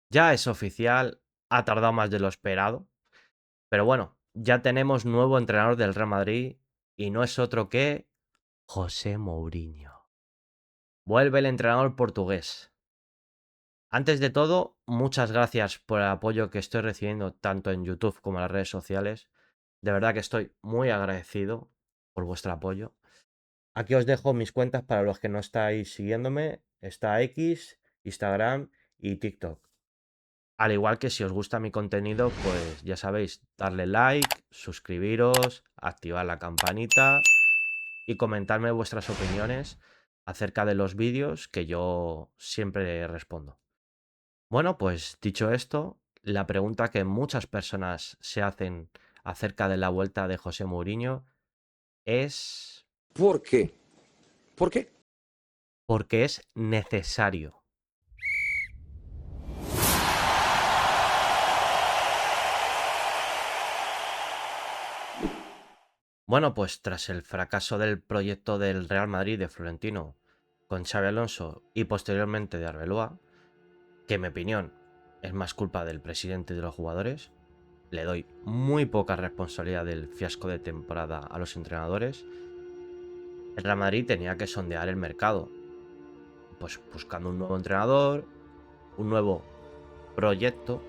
Ya es oficial, ha tardado más de lo esperado, pero bueno, ya tenemos nuevo entrenador del Real Madrid y no es otro que José Mourinho. Vuelve el entrenador portugués. Antes de todo, muchas gracias por el apoyo que estoy recibiendo tanto en YouTube como en las redes sociales. De verdad que estoy muy agradecido por vuestro apoyo. Aquí os dejo mis cuentas para los que no estáis siguiéndome. Está X, Instagram y TikTok. Al igual que si os gusta mi contenido, pues ya sabéis, darle like, suscribiros, activar la campanita y comentarme vuestras opiniones acerca de los vídeos que yo siempre respondo. Bueno, pues dicho esto, la pregunta que muchas personas se hacen acerca de la vuelta de José Mourinho es ¿Por qué? ¿Por qué? ¿por qué es necesario? Bueno, pues tras el fracaso del proyecto del Real Madrid de Florentino con Xabi Alonso y posteriormente de Arbeloa, que en mi opinión es más culpa del presidente y de los jugadores, le doy muy poca responsabilidad del fiasco de temporada a los entrenadores. El Real Madrid tenía que sondear el mercado, pues buscando un nuevo entrenador, un nuevo proyecto,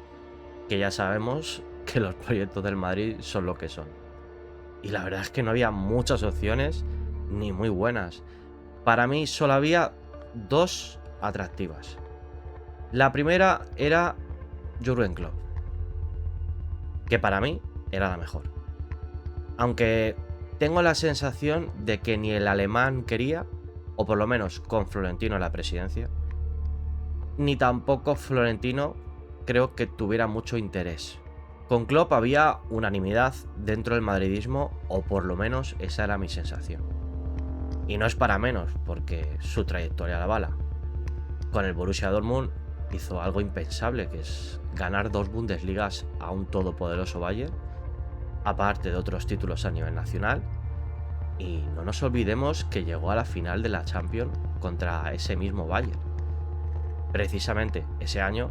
que ya sabemos que los proyectos del Madrid son lo que son. Y la verdad es que no había muchas opciones ni muy buenas. Para mí solo había dos atractivas. La primera era Jürgen Klopp, que para mí era la mejor. Aunque tengo la sensación de que ni el alemán quería, o por lo menos con Florentino en la presidencia, ni tampoco Florentino creo que tuviera mucho interés. Con Klopp había unanimidad dentro del madridismo, o por lo menos esa era mi sensación. Y no es para menos, porque su trayectoria la avala. Con el Borussia Dortmund hizo algo impensable, que es ganar dos Bundesligas a un todopoderoso Bayern, aparte de otros títulos a nivel nacional. Y no nos olvidemos que llegó a la final de la Champions contra ese mismo Bayern. Precisamente ese año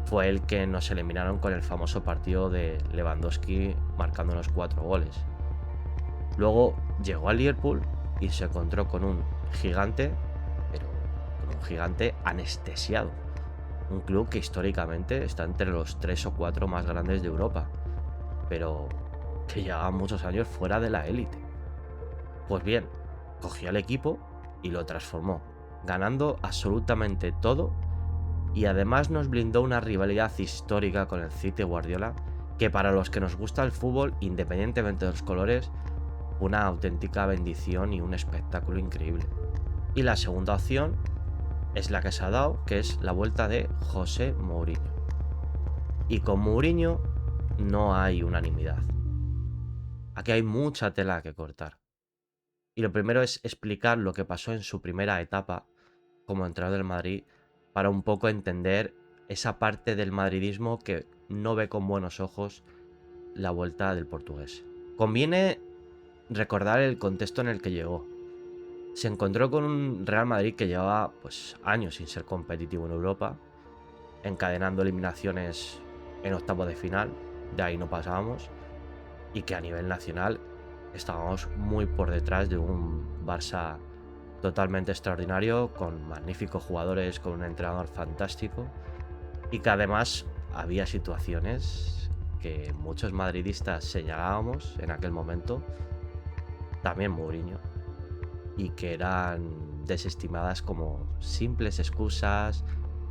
fue el que nos eliminaron con el famoso partido de Lewandowski marcando los 4 goles. Luego llegó al Liverpool y se encontró con un gigante, pero con un gigante anestesiado. Un club que históricamente está entre los 3 o 4 más grandes de Europa, pero que llevaba muchos años fuera de la élite. Pues bien, cogió al equipo y lo transformó, ganando absolutamente todo y además nos blindó una rivalidad histórica con el City Guardiola, que para los que nos gusta el fútbol, independientemente de los colores, una auténtica bendición y un espectáculo increíble. Y la segunda opción es la que se ha dado, que es la vuelta de José Mourinho. Y con Mourinho no hay unanimidad. Aquí hay mucha tela que cortar. Y lo primero es explicar lo que pasó en su primera etapa como entrenador del Madrid para un poco entender esa parte del madridismo que no ve con buenos ojos la vuelta del portugués. Conviene recordar el contexto en el que llegó. Se encontró con un Real Madrid que llevaba pues años sin ser competitivo en Europa, encadenando eliminaciones en octavos de final, de ahí no pasábamos, y que a nivel nacional estábamos muy por detrás de un Barça totalmente extraordinario, con magníficos jugadores, con un entrenador fantástico, y que además había situaciones que muchos madridistas señalábamos en aquel momento, también Mourinho, y que eran desestimadas como simples excusas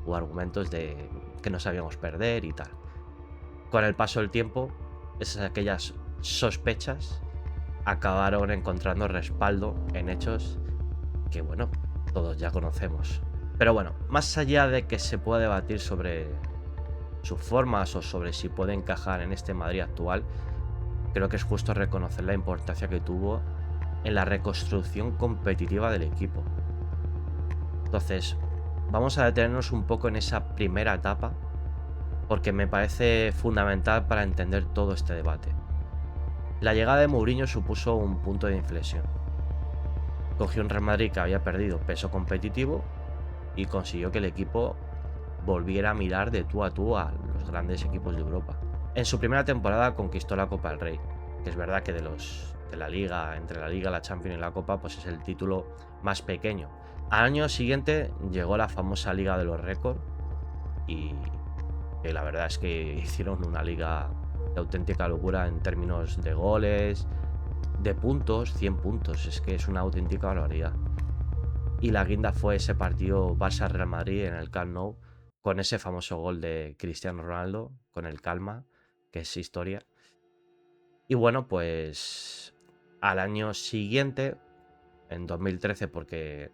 o argumentos de que no sabíamos perder y tal. Con el paso del tiempo, aquellas sospechas acabaron encontrando respaldo en hechos que, bueno, todos ya conocemos. Pero bueno, más allá de que se pueda debatir sobre sus formas o sobre si puede encajar en este Madrid actual, creo que es justo reconocer la importancia que tuvo en la reconstrucción competitiva del equipo. Entonces, vamos a detenernos un poco en esa primera etapa, porque me parece fundamental para entender todo este debate. La llegada de Mourinho supuso un punto de inflexión. Cogió un Real Madrid que había perdido peso competitivo y consiguió que el equipo volviera a mirar de tú a tú a los grandes equipos de Europa. En su primera temporada conquistó la Copa del Rey, que es verdad que de la liga, entre la liga, la Champions y la Copa, pues es el título más pequeño. Al año siguiente llegó la famosa Liga de los Récords y la verdad es que hicieron una liga de auténtica locura en términos de goles, de puntos, 100 puntos, es que es una auténtica barbaridad. Y la guinda fue ese partido Barça-Real Madrid en el Camp Nou, con ese famoso gol de Cristiano Ronaldo, con el calma, que es historia. Y bueno, pues al año siguiente, en 2013, porque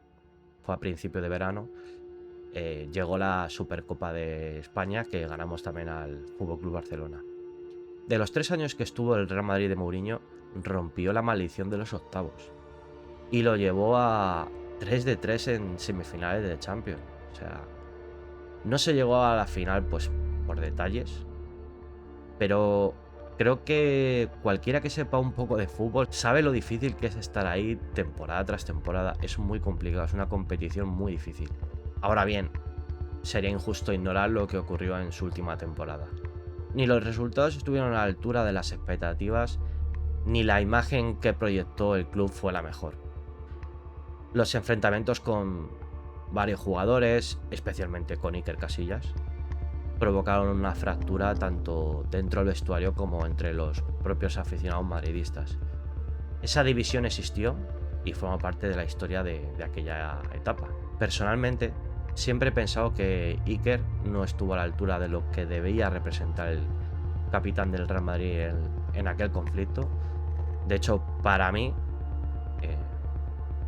fue a principio de verano, llegó la Supercopa de España, que ganamos también al FC Barcelona. De los 3 años que estuvo el Real Madrid de Mourinho, rompió la maldición de los octavos y lo llevó a 3 de 3 en semifinales de Champions. O sea, no se llegó a la final pues por detalles, pero creo que cualquiera que sepa un poco de fútbol sabe lo difícil que es estar ahí temporada tras temporada. Es muy complicado, es una competición muy difícil. Ahora bien, sería injusto ignorar lo que ocurrió en su última temporada. Ni los resultados estuvieron a la altura de las expectativas, ni la imagen que proyectó el club fue la mejor. Los enfrentamientos con varios jugadores, especialmente con Iker Casillas, provocaron una fractura tanto dentro del vestuario como entre los propios aficionados madridistas. Esa división existió y forma parte de la historia de aquella etapa. Personalmente, siempre he pensado que Iker no estuvo a la altura de lo que debía representar el capitán del Real Madrid en aquel conflicto. De hecho, para mí,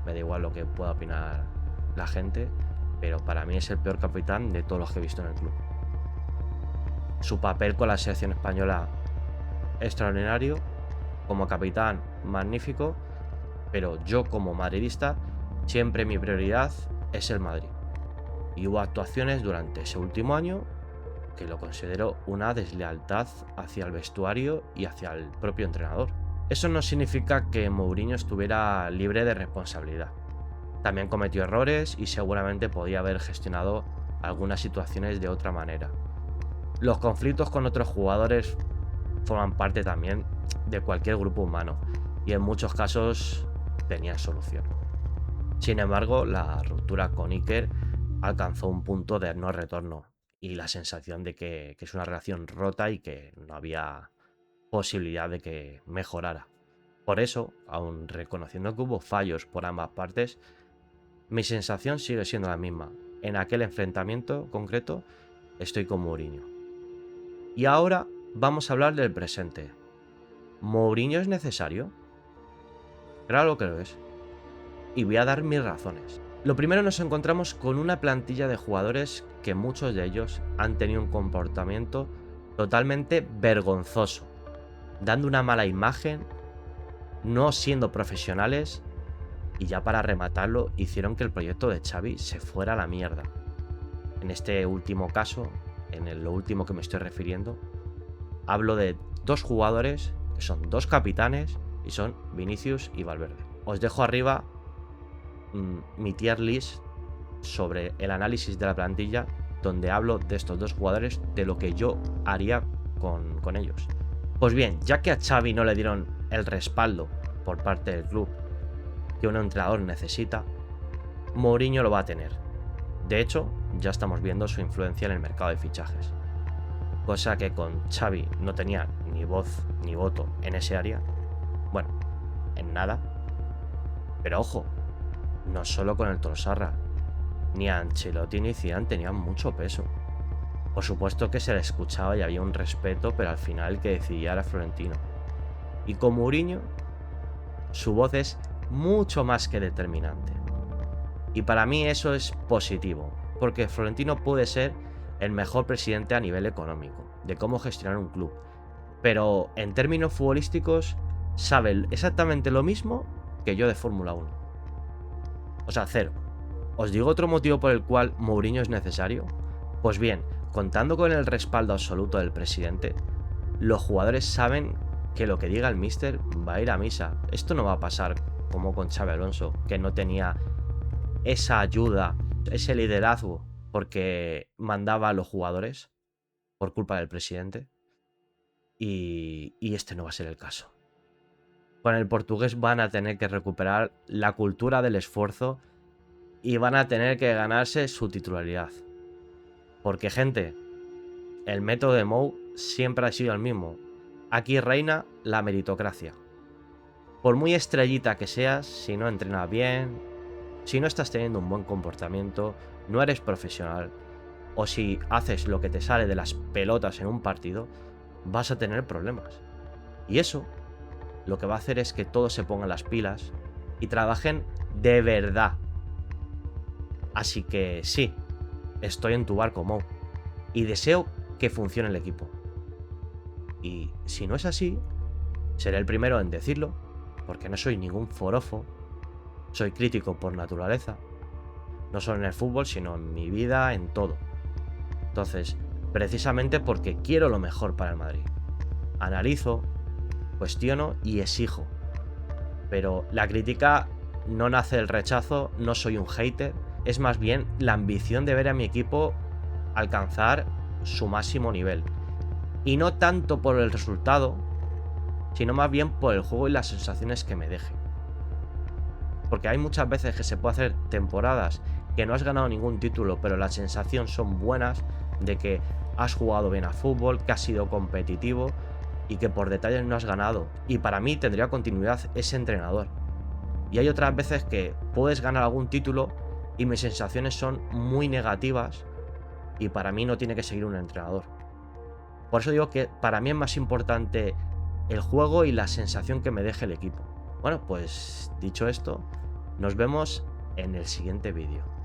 me da igual lo que pueda opinar la gente, pero para mí es el peor capitán de todos los que he visto en el club. Su papel con la selección española, extraordinario. Como capitán, magnífico. Pero yo, como madridista, siempre mi prioridad es el Madrid. Y hubo actuaciones durante ese último año que lo considero una deslealtad hacia el vestuario y hacia el propio entrenador. Eso no significa que Mourinho estuviera libre de responsabilidad. También cometió errores y seguramente podía haber gestionado algunas situaciones de otra manera. Los conflictos con otros jugadores forman parte también de cualquier grupo humano y en muchos casos tenían solución. Sin embargo, la ruptura con Iker alcanzó un punto de no retorno y la sensación de que es una relación rota y que no había posibilidad de que mejorara. Por eso, aun reconociendo que hubo fallos por ambas partes, mi sensación sigue siendo la misma. En aquel enfrentamiento concreto estoy con Mourinho. Y ahora vamos a hablar del presente. ¿Mourinho es necesario? Claro que lo es. Y voy a dar mis razones. Lo primero, nos encontramos con una plantilla de jugadores que muchos de ellos han tenido un comportamiento totalmente vergonzoso, dando una mala imagen, no siendo profesionales, y ya para rematarlo hicieron que el proyecto de Xavi se fuera a la mierda. En este último caso, lo último que me estoy refiriendo, hablo de 2 jugadores que son 2 capitanes y son Vinicius y Valverde. Os dejo arriba mi tier list sobre el análisis de la plantilla, donde hablo de estos 2 jugadores, de lo que yo haría con ellos. Pues bien, ya que a Xavi no le dieron el respaldo por parte del club que un entrenador necesita, Mourinho lo va a tener. De hecho, ya estamos viendo su influencia en el mercado de fichajes, cosa que con Xavi no tenía ni voz ni voto en ese área. Bueno, en nada. Pero ojo, no solo con el Tolosarra, ni Ancelotti ni Zidane tenían mucho peso. Por supuesto que se le escuchaba y había un respeto, pero al final el que decidía era Florentino. Y con Mourinho, su voz es mucho más que determinante. Y para mí eso es positivo, porque Florentino puede ser el mejor presidente a nivel económico, de cómo gestionar un club, pero en términos futbolísticos sabe exactamente lo mismo que yo de Fórmula 1. O sea, cero. ¿Os digo otro motivo por el cual Mourinho es necesario? Pues bien, contando con el respaldo absoluto del presidente, los jugadores saben que lo que diga el míster va a ir a misa. Esto no va a pasar como con Xabi Alonso, que no tenía esa ayuda, ese liderazgo porque mandaba a los jugadores por culpa del presidente. Y este no va a ser el caso. Con el portugués van a tener que recuperar la cultura del esfuerzo y van a tener que ganarse su titularidad. Porque, gente, el método de Mou siempre ha sido el mismo. Aquí reina la meritocracia. Por muy estrellita que seas, si no entrenas bien, si no estás teniendo un buen comportamiento, no eres profesional, o si haces lo que te sale de las pelotas en un partido, vas a tener problemas. Y eso lo que va a hacer es que todos se pongan las pilas y trabajen de verdad. Así que sí, estoy en tu barco, Mou, y deseo que funcione el equipo. Y si no es así, seré el primero en decirlo, porque no soy ningún forofo, soy crítico por naturaleza, no solo en el fútbol, sino en mi vida, en todo. Entonces, precisamente porque quiero lo mejor para el Madrid. Analizo, cuestiono y exijo. Pero la crítica no nace del rechazo, no soy un hater, es más bien la ambición de ver a mi equipo alcanzar su máximo nivel. Y no tanto por el resultado, sino más bien por el juego y las sensaciones que me deje. Porque hay muchas veces que se puede hacer temporadas que no has ganado ningún título, pero las sensaciones son buenas de que has jugado bien a fútbol, que has sido competitivo y que por detalles no has ganado. Y para mí tendría continuidad ese entrenador. Y hay otras veces que puedes ganar algún título y mis sensaciones son muy negativas y para mí no tiene que seguir un entrenador. Por eso digo que para mí es más importante el juego y la sensación que me deje el equipo. Bueno, pues dicho esto, nos vemos en el siguiente vídeo.